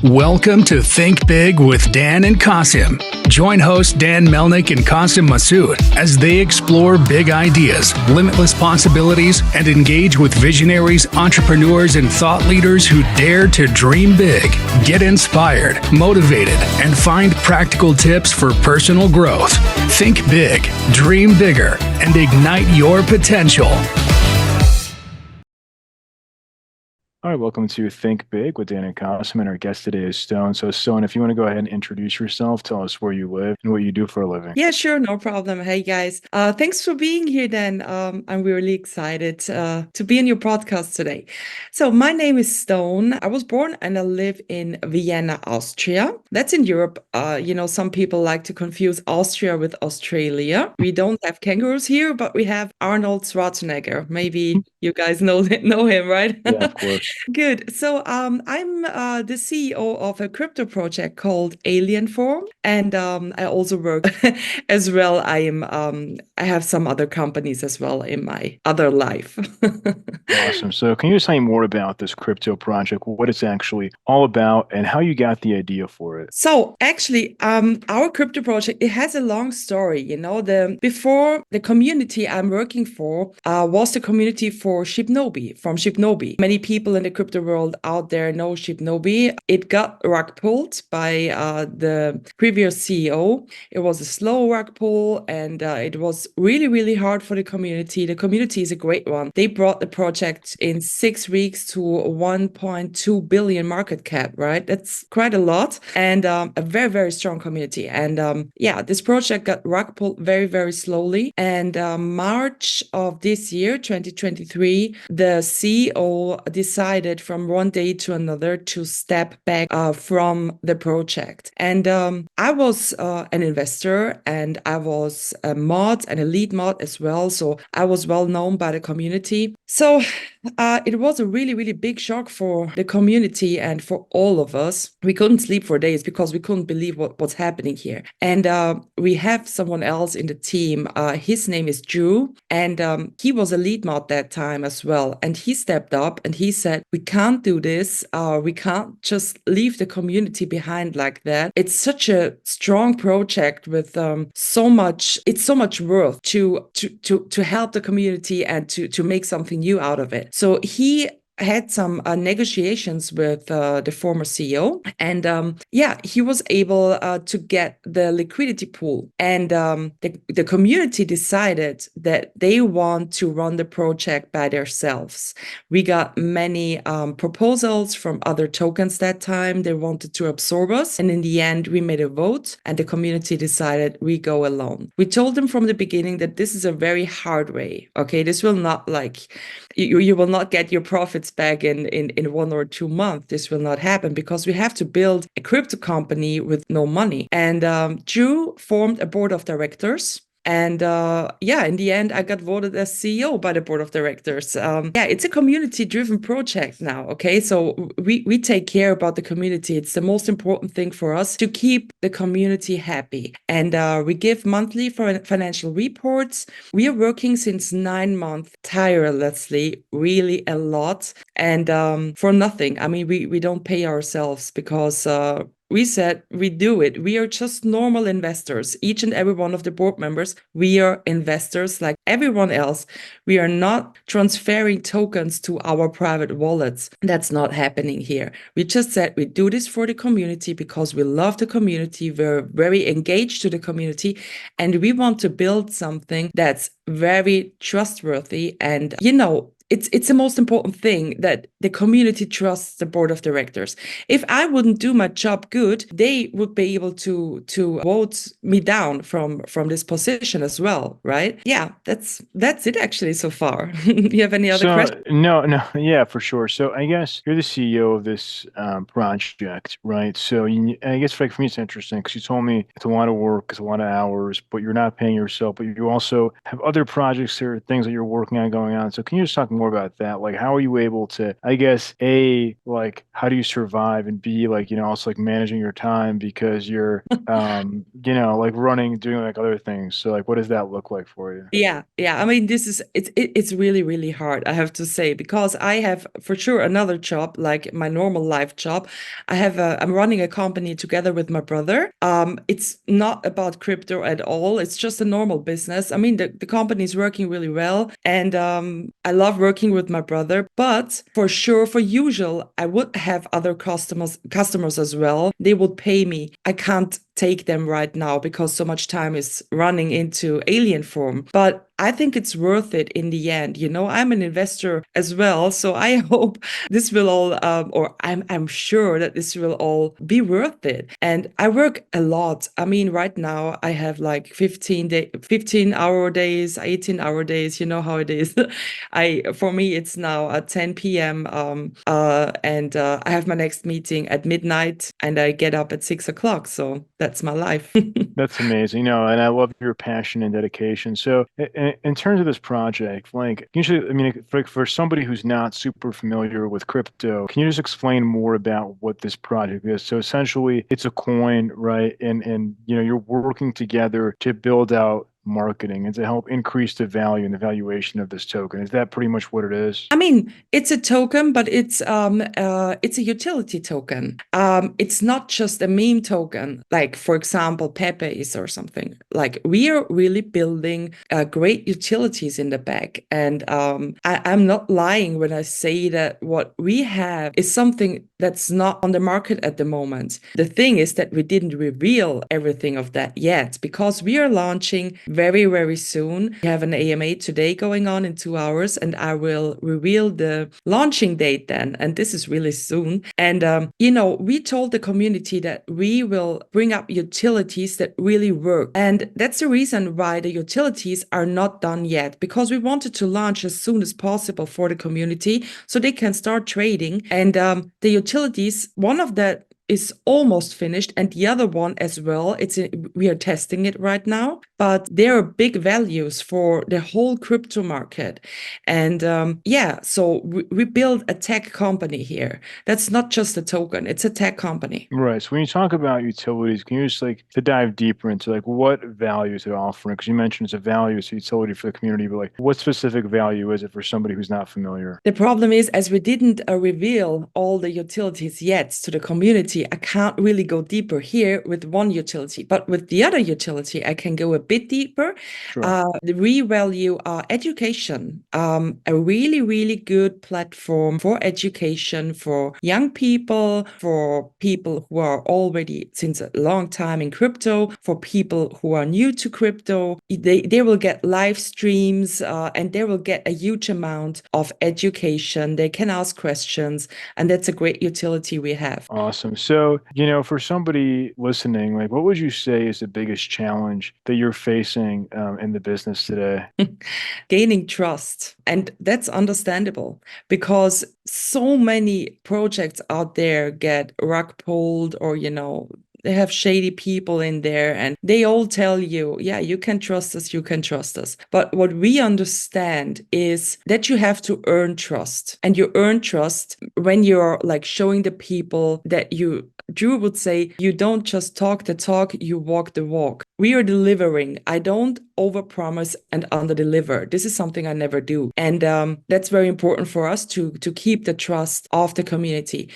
Welcome to Think Big with Dan and Qasim. Join hosts Dan Melnick and Qasim Masood as they explore big ideas, limitless possibilities, and engage with visionaries, entrepreneurs, and thought leaders who dare to dream big, get inspired, motivated, and find practical tips for personal growth. Think big, dream bigger, and ignite your potential. All right, welcome to Think Big with Dan and Qasim, and our guest today is Stone. So, Stone, if you want to go ahead and introduce yourself, tell us where you live and what you do for a living. Yeah, sure, no problem. Hey guys, thanks for being here. Dan, I'm really excited to be in your podcast today. So, my name is Stone. I was born and I live in Vienna, Austria. That's in Europe. Some people like to confuse Austria with Australia. We don't have kangaroos here, but we have Arnold Schwarzenegger. Maybe you guys know him, right? Yeah, of course. Good. So I'm the CEO of a crypto project called Alien Form, and I also work as well. I have some other companies as well in my other life. Awesome. So can you just tell me more about this crypto project, what it's actually all about, and how you got the idea for it? So actually, our crypto project, it has a long story. Before the community I'm working for was the community from Shibnobi. Many people in the crypto world out there know Shibnobi. It got rug pulled by the previous CEO. It was a slow rug pull, and it was really, really hard for the community. The community is a great one. They brought the project in 6 weeks to 1.2 billion market cap, right? That's quite a lot, and a very, very strong community. And this project got rug pulled very, very slowly. And March of this year, 2023, the CEO decided from one day to another to step back from the project. And I was an investor, and I was a mod and a lead mod as well. So I was well known by the community. So it was a really, really big shock for the community and for all of us. We couldn't sleep for days because we couldn't believe what's happening here. And we have someone else in the team. His name is Drew, and he was a lead mod that time as well. And he stepped up and he said, "We can't do this. We can't just leave the community behind like that. It's such a strong project with so much worth to help the community and to make something new out of it." So he had some negotiations with the former CEO, and he was able to get the liquidity pool, and the community decided that they want to run the project by themselves. We got many proposals from other tokens that time. They wanted to absorb us, and in the end we made a vote, and the community decided we go alone. We told them from the beginning that this is a very hard way. Okay, this will not you will not get your profits back in 1 or 2 months. This will not happen because we have to build a crypto company with no money. And Drew formed a board of directors. And in the end, I got voted as CEO by the board of directors. It's a community-driven project now, okay? So we take care about the community. It's the most important thing for us to keep the community happy. And we give monthly financial reports. We are working since 9 months tirelessly, really a lot, and for nothing. I mean, we don't pay ourselves because we said we do it. We are just normal investors. Each and every one of the board members, we are investors like everyone else. We are not transferring tokens to our private wallets. That's not happening here. We just said we do this for the community because we love the community. We're very engaged to the community, and we want to build something that's very trustworthy. And it's the most important thing that the community trusts the board of directors. If I wouldn't do my job good, they would be able to vote me down from this position as well, right? Yeah, that's it actually so far. You have any other questions? No, yeah, for sure. So I guess you're the CEO of this project, right? So I guess for me it's interesting because you told me it's a lot of work, it's a lot of hours, but you're not paying yourself, but you also have other projects or things that you're working on going on. So can you just talk more about that? Like, how are you able to, I guess A, like how do you survive, and B, like, also like managing your time because you're like doing like other things. So like what does that look like for you? Yeah. I mean, it's really, really hard, I have to say, because I have for sure another job, like my normal life job. I'm running a company together with my brother. It's not about crypto at all. It's just a normal business. I mean, the company is working really well, and I love working with my brother. But for sure, for usual, I would have other customers as well. They would pay me. I can't take them right now because so much time is running into alien form. But I think it's worth it in the end. I'm an investor as well, so I hope this will all, or I'm sure that this will all be worth it. And I work a lot. I mean, right now I have like 15-hour days, 18-hour days. You know how it is. For me, it's now at 10 p.m. And I have my next meeting at midnight, and I get up at 6 o'clock. So that's my life. That's amazing, and I love your passion and dedication. So, in terms of this project, like, usually, I mean, for somebody who's not super familiar with crypto, can you just explain more about what this project is? So, essentially, it's a coin, right? And you're working together to build out marketing and to help increase the value and the valuation of this token. Is that pretty much what it is? I mean, it's a token, but it's a utility token. It's not just a meme token, like for example, Pepe is or something. Like we are really building great utilities in the back, and I'm not lying when I say that what we have is something that's not on the market at the moment. The thing is that we didn't reveal everything of that yet because we are launching very, very soon. We have an AMA today going on in 2 hours, and I will reveal the launching date then. And this is really soon. And, we told the community that we will bring up utilities that really work. And that's the reason why the utilities are not done yet, because we wanted to launch as soon as possible for the community so they can start trading. And the utilities, one of the is almost finished, and the other one as well. We are testing it right now, but there are big values for the whole crypto market. And so we build a tech company here. That's not just a token; it's a tech company. Right. So when you talk about utilities, can you just like to dive deeper into like what value is it offering? Because you mentioned it's a value, it's a utility for the community, but like what specific value is it for somebody who's not familiar? The problem is, as we didn't reveal all the utilities yet to the community, I can't really go deeper here with one utility. But with the other utility, I can go a bit deeper. Sure. The revalue education, a really, really good platform for education for young people, for people who are already since a long time in crypto, for people who are new to crypto. They will get live streams and they will get a huge amount of education. They can ask questions, and that's a great utility we have. Awesome. So, for somebody listening, like what would you say is the biggest challenge that you're facing in the business today? Gaining trust. And that's understandable because so many projects out there get rug pulled, or, they have shady people in there and they all tell you, yeah, you can trust us, you can trust us. But what we understand is that you have to earn trust. And you earn trust when you're like showing the people that Drew would say, you don't just talk the talk, you walk the walk. We are delivering. I don't overpromise and underdeliver. This is something I never do. And that's very important for us to keep the trust of the community.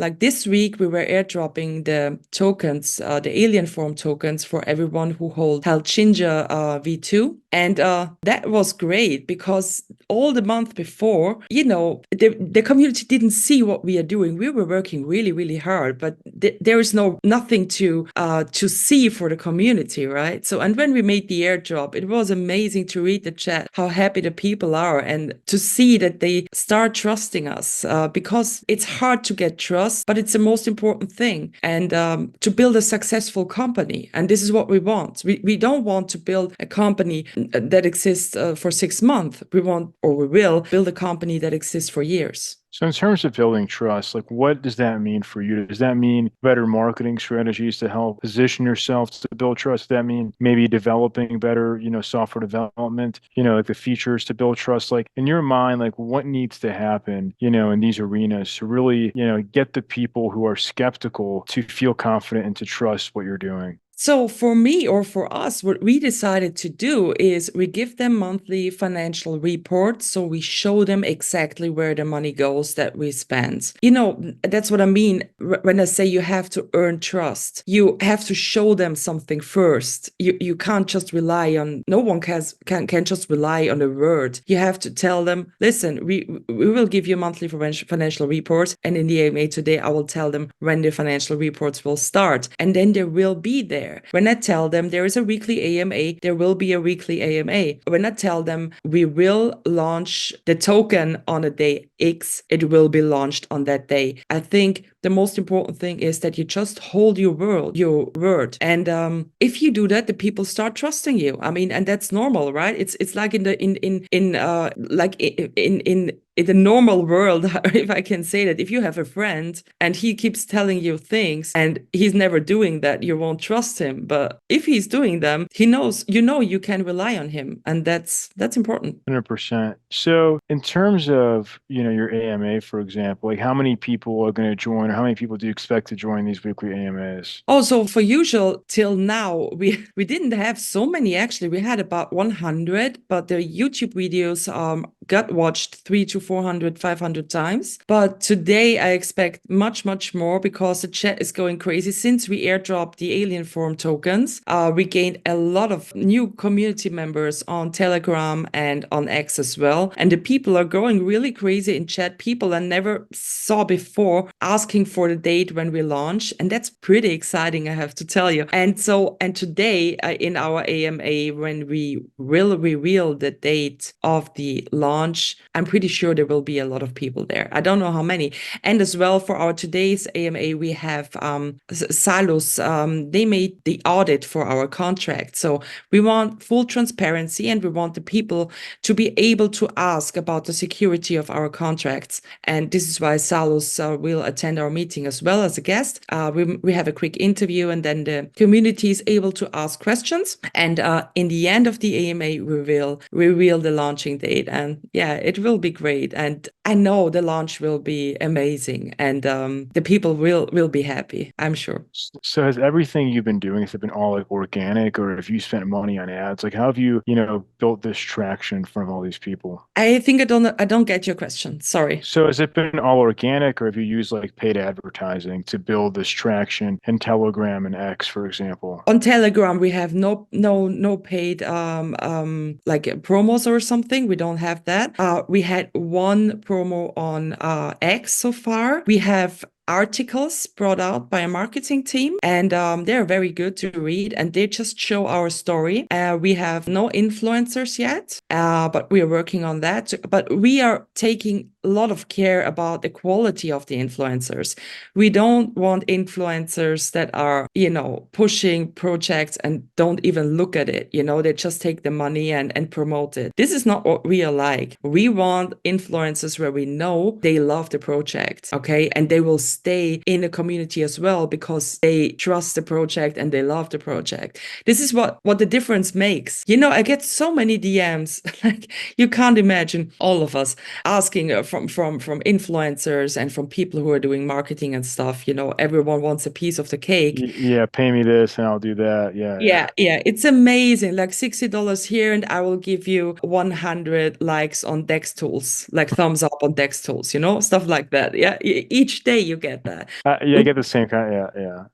Like this week, we were airdropping the tokens, the alien form tokens for everyone who held Shinja V2. And that was great because all the month before, the community didn't see what we are doing. We were working really, really hard, but there is nothing to see for the community, right? So, and when we made the airdrop, it was amazing to read the chat, how happy the people are, and to see that they start trusting us because it's hard to get trust, but it's the most important thing. And to build a successful company. And this is what we want. We don't want to build a company that exists for 6 months. We will build a company that exists for years. So in terms of building trust, like what does that mean for you? Does that mean better marketing strategies to help position yourself to build trust? Does that mean maybe developing better, software development, like the features to build trust? Like in your mind, like what needs to happen, in these arenas to really, get the people who are skeptical to feel confident and to trust what you're doing? So for me or for us, what we decided to do is we give them monthly financial reports. So we show them exactly where the money goes that we spend. That's what I mean when I say you have to earn trust. You have to show them something first. You can't just rely on, no one can just rely on a word. You have to tell them, listen, we will give you monthly financial reports. And in the AMA today, I will tell them when the financial reports will start. And then they will be there. When I tell them there is a weekly AMA, there will be a weekly AMA. When I tell them we will launch the token on a day X, it will be launched on that day. I think the most important thing is that you just hold your word. And if you do that, the people start trusting you. I mean, and that's normal, right? It's like in the normal world, if I can say that, if you have a friend and he keeps telling you things and he's never doing that, you won't trust him. But if he's doing them, he knows, you can rely on him. And that's important. 100%. So in terms of, your AMA, for example, like how many people are going to join or how many people do you expect to join these weekly AMAs? Oh, so for usual, till now, we didn't have so many, actually. We had about 100, but the YouTube videos got watched 300 to 400, 500 times. But today I expect much, much more because the chat is going crazy. Since we airdropped the alien form tokens, we gained a lot of new community members on Telegram and on X as well. And the people are going really crazy in chat. People I never saw before asking for the date when we launch. And that's pretty exciting, I have to tell you. And today in our AMA, when we will reveal the date of the launch, I'm pretty sure there will be a lot of people there. I don't know how many. And as well for our today's AMA, we have Salus. They made the audit for our contract. So we want full transparency and we want the people to be able to ask about the security of our contracts. And this is why Salus will attend our meeting as well as a guest. We have a quick interview and then the community is able to ask questions. And in the end of the AMA, we will reveal the launching date. And yeah, it will be great. And I know the launch will be amazing and the people will be happy, I'm sure. So has everything you've been doing, has it been all like organic or have you spent money on ads? Like how have you, built this traction from all these people? I think I don't get your question. Sorry. So has it been all organic or have you used like paid advertising to build this traction in Telegram and X, for example? On Telegram, we have no paid like promos or something. We don't have that. We had one promo on X so far. We have articles brought out by a marketing team and they're very good to read and they just show our story. We have no influencers yet, but we are working on that. But we are taking a lot of care about the quality of the influencers. We don't want influencers that are, pushing projects and don't even look at it. They just take the money and promote it. This is not what we are like. We want influencers where we know they love the project, okay? And they will stay in the community as well because they trust the project and they love the project. This is what the difference makes. I get so many DMs, like you can't imagine, all of us asking from influencers and from people who are doing marketing and stuff. Everyone wants a piece of the cake. Yeah, pay me this and I'll do that. Yeah. It's amazing. Like $60 here and I will give you 100 likes on Dex Tools, like thumbs up on Dex Tools, stuff like that. Yeah, each day you get that. I get the same kind. Yeah.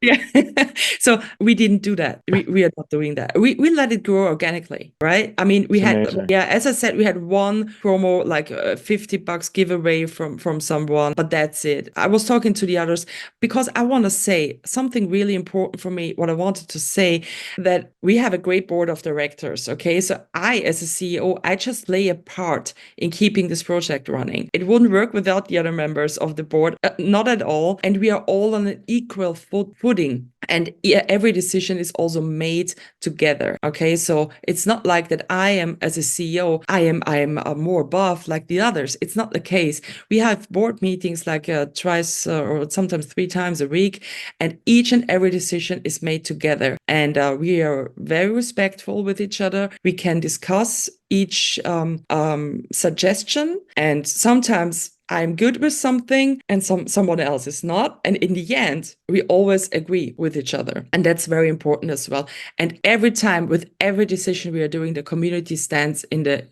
So we didn't do that. We are not doing that. We let it grow organically, right? I mean, Amazing. as I said, we had one promo, like $50 giveaway from someone, but that's it. I was talking to the others because I want to say something really important for me. What I wanted to say, that we have a great board of directors. Okay. So I, as a CEO, I just play a part in keeping this project running. It wouldn't work without the other members of the board, not at all. And we are all on an equal footing. And every decision is also made together. Okay, so it's not like that I am, as a CEO, I am more above like the others. It's not the case. We have board meetings like twice or sometimes 3 times a week, and each and every decision is made together. And we are very respectful with each other. We can discuss each suggestion, and sometimes I'm good with something and someone else is not. And in the end, we always agree with each other. And that's very important as well. And every time with every decision we are doing, the community stands in the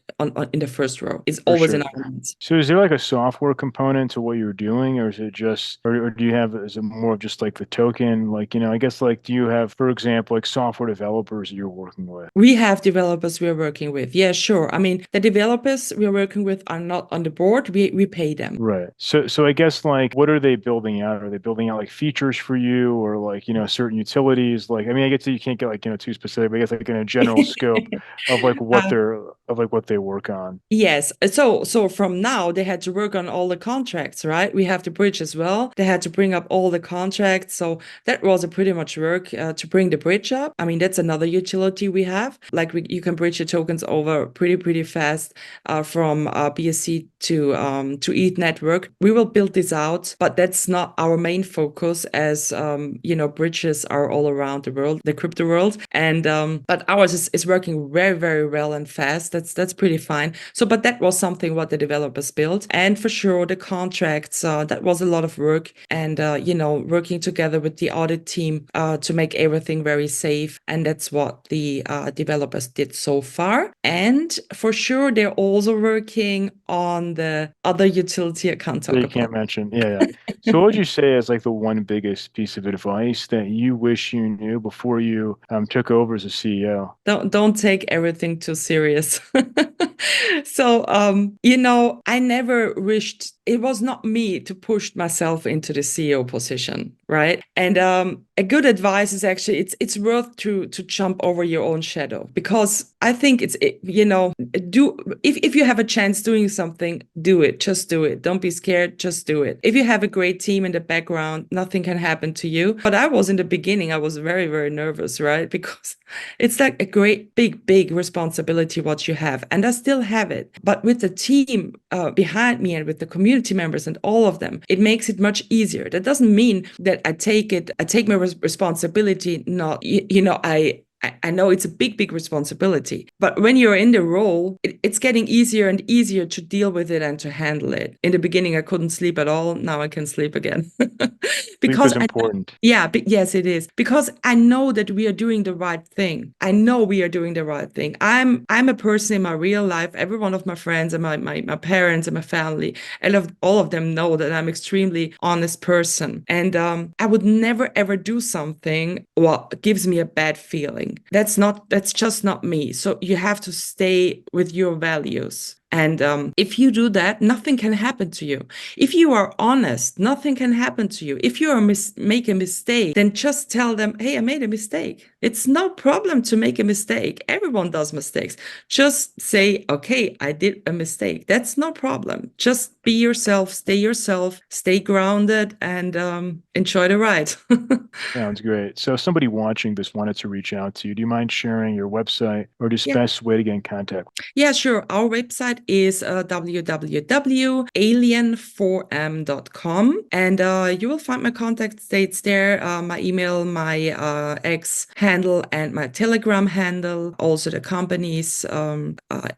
first row. It's always in our hands. So is there like a software component to what you're doing, or is it just, or do you have, is it more of just like the token? Like, I guess like, do you have, for example, like software developers that you're working with? We have developers we are working with. Yeah, sure. I mean, the developers we are working with are not on the board. We pay them. Right. So I guess like, what are they building out? Are they building out like features for you, or like, certain utilities? Like, I mean, I guess you can't get like, too specific, but I guess like in a general scope of like what they work on. Yes. So from now they had to work on all the contracts, right? We have the bridge as well. They had to bring up all the contracts. So that was a pretty much work to bring the bridge up. I mean, that's another utility we have. Like you can bridge your tokens over pretty fast from BSC to ETH network. We will build this out, but that's not our main focus, as bridges are all around the world, the crypto world, and but ours is working very well and fast. That's pretty fine. So, but that was something what the developers built, and for sure the contracts. That was a lot of work, and working together with the audit team to make everything very safe, and that's what the developers did so far. And for sure, they're also working on the other utility I can't talk That you about. can't mention. Yeah. So what would you say is like the one biggest piece of advice that you wish you knew before you took over as a CEO? Don't take everything too serious. So, I never wished, it was not me to push myself into the CEO position, right? And a good advice is actually it's worth to jump over your own shadow, because I think if you have a chance doing something, do it. Just do it. Don't be scared. Just do it. If you have a great team in the background, nothing can happen to you. But I was in the beginning, I was very nervous, right? Because it's like a great big responsibility what you have, and I still have it. But with the team behind me and with the community members and all of them, it makes it much easier. That doesn't mean that I take my responsibility. Not, I know it's a big responsibility, but when you're in the role, it's getting easier and easier to deal with it and to handle it. In the beginning, I couldn't sleep at all. Now I can sleep again. Because sleep is important. Yes, it is. Because I know that we are doing the right thing. I know we are doing the right thing. I'm a person in my real life. Every one of my friends and my parents and my family, all of them know that I'm extremely honest person. And I would never ever do something what gives me a bad feeling. That's just not me. So you have to stay with your values. And if you do that, nothing can happen to you. If you are honest, nothing can happen to you. If you make a mistake, then just tell them, hey, I made a mistake. It's no problem to make a mistake. Everyone does mistakes. Just say, okay, I did a mistake. That's no problem. Just be yourself, stay grounded, and enjoy the ride. Sounds great. So if somebody watching this wanted to reach out to you, do you mind sharing your website or just best way to get in contact? Yeah, sure. Our website is www.alien4m.com, and you will find my contact dates there, my email, my X handle, and my Telegram handle, also the company's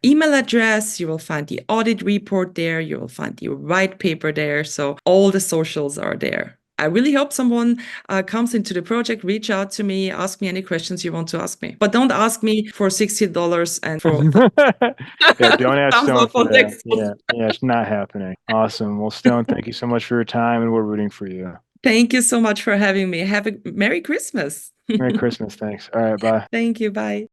email address. You will find the audit report there. You will find the white paper there. So all the socials are there. I really hope someone comes into the project, reach out to me, ask me any questions you want to ask me. But don't ask me for $60 and for yeah, don't ask Stone for that. Yeah, it's not happening. Awesome. Well, Stone, thank you so much for your time, and we're rooting for you. Thank you so much for having me. Have a Merry Christmas. Merry Christmas. Thanks. All right, bye. Thank you. Bye.